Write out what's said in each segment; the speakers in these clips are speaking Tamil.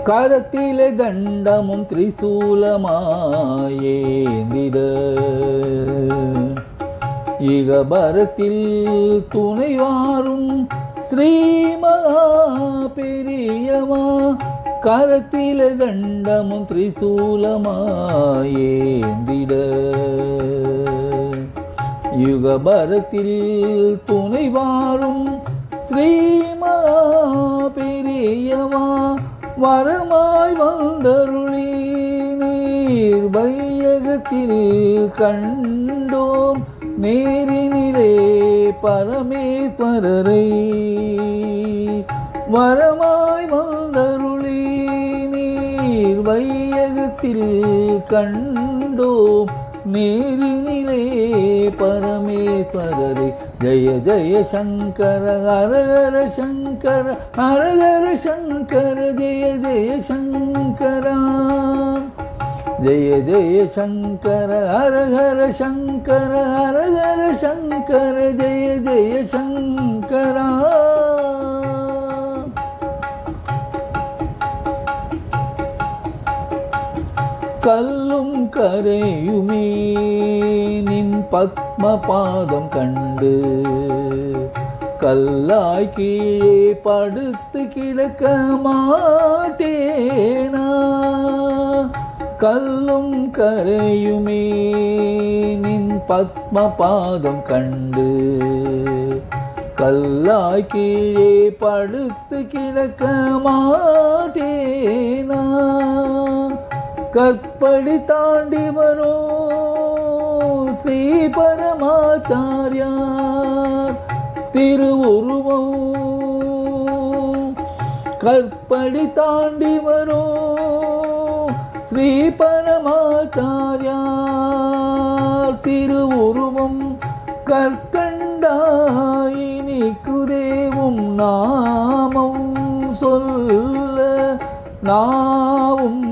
கரத்திலே தண்டமும் திரிசூலமாயேந்திட இகபரத்தில் துணைவாரும் ஸ்ரீ மகா பெரியவா. கரத்திலே தண்டமும் திரிசூலமாயேந்திட யுகபரத்தில் துணைவாரும் ஸ்ரீ மகா பெரியவா. வரமாய் வந்தருளி நீர் வையகத்தில் கண்டோம் நேரினிலே பரமேஸ்வரரை. வரமாய் வந்தருளி நீர் வையகத்தில் கண்டோம் நேரினிலே பரமேஸ்வரரை. ஜய ஜய சங்கர ஹர ஹர சங்கர ஹர ஹர சங்கர ஜய ஜய சங்கரா. ஜய ஜய சங்கர ஹர ஹர சங்கர ஹர ஹர சங்கர ஜய ஜய சங்கரா. கல்லும் கரையுமே நின் பத்ம பாதம் கண்டு கல்லாய் கீழே படுத்து கிடக்க மாட்டேனா. கல்லும் கரையுமே நின் பத்ம பாதம் கண்டு கல்லாய் கீழே படுத்து கிடக்க மாட்டேனா. கற்படி தாண்டி வரோ ஸ்ரீ பரமாச்சாரியார் திருவுருவம். கற்படி தாண்டி வரோ ஸ்ரீ பரமாச்சாரியார் திருவுருவம். கற்கண்டாய் நீக்குதேவும் நாமம் சொல்ல நாவும்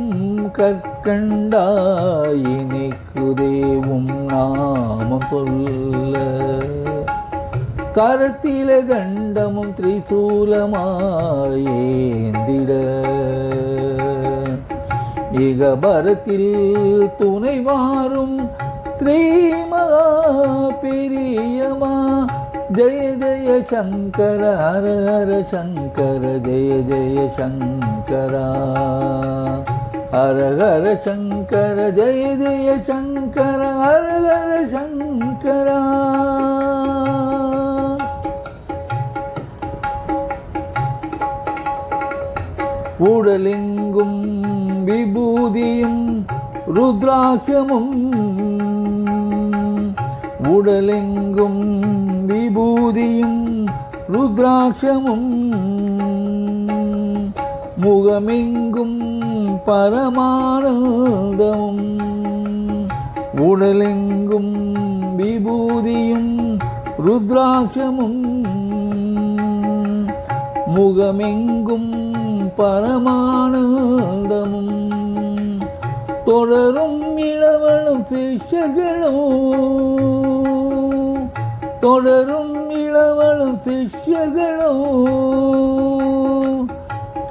கற்கண்டாயினிக்குதேவும் நாமம் சொல்ல. கரத்திலே தண்டமும் திரிசூலமாயேந்திட இகபரத்தில் துணைவாரும் ஸ்ரீ மகா பெரியவா. ஜய ஜய சங்கர ஹர ஹர சங்கர ஜய ஜய சங்கரா. ஹர ஹர சங்கர ஜய ஜய சங்கர ஹர ஹர சங்கரா. உடலெங்கும் விபூதியும் ருத்ராட்சமும். உடலெங்கும் விபூதியும் ருத்ராட்சமும். முகமெங்கும் பரமானந்தமும். உடலெங்கும் விபூதியும் ருத்ராட்சமும். முகமெங்கும் பரமானந்தமும். தொடரும் இளவலும் சிஷ்யர்களும். தொடரும் இளவலும் சிஷ்யர்களும்.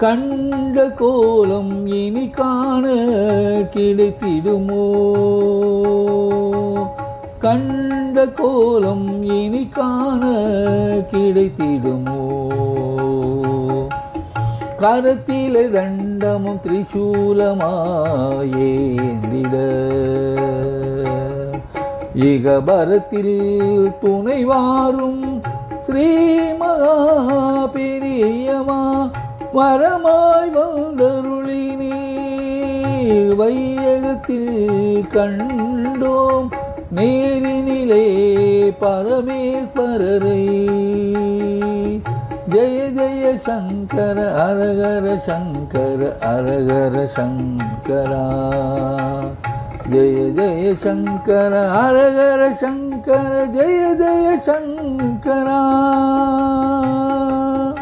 கண்ட கோலம் இனி காண கிடைத்திடுமோ. கண்ட கோலம் இனி காண கிடைத்திடுமோ. கரத்திலே தண்டமும் திரிசூலமாயேந்திட இகபரத்தில் துணைவாரும் ஸ்ரீ மகா பெரியவா. வரமாய் வந்தருளி நீர் வையகத்தில் கண்டோம் நேரினிலே பரமேஸ்வரரை. ஜய ஜய சங்கர ஹர ஹர சங்கர ஹர ஹர சங்கரா. ஜய ஜய சங்கர ஹர ஹர சங்கர ஜய ஜய சங்கரா.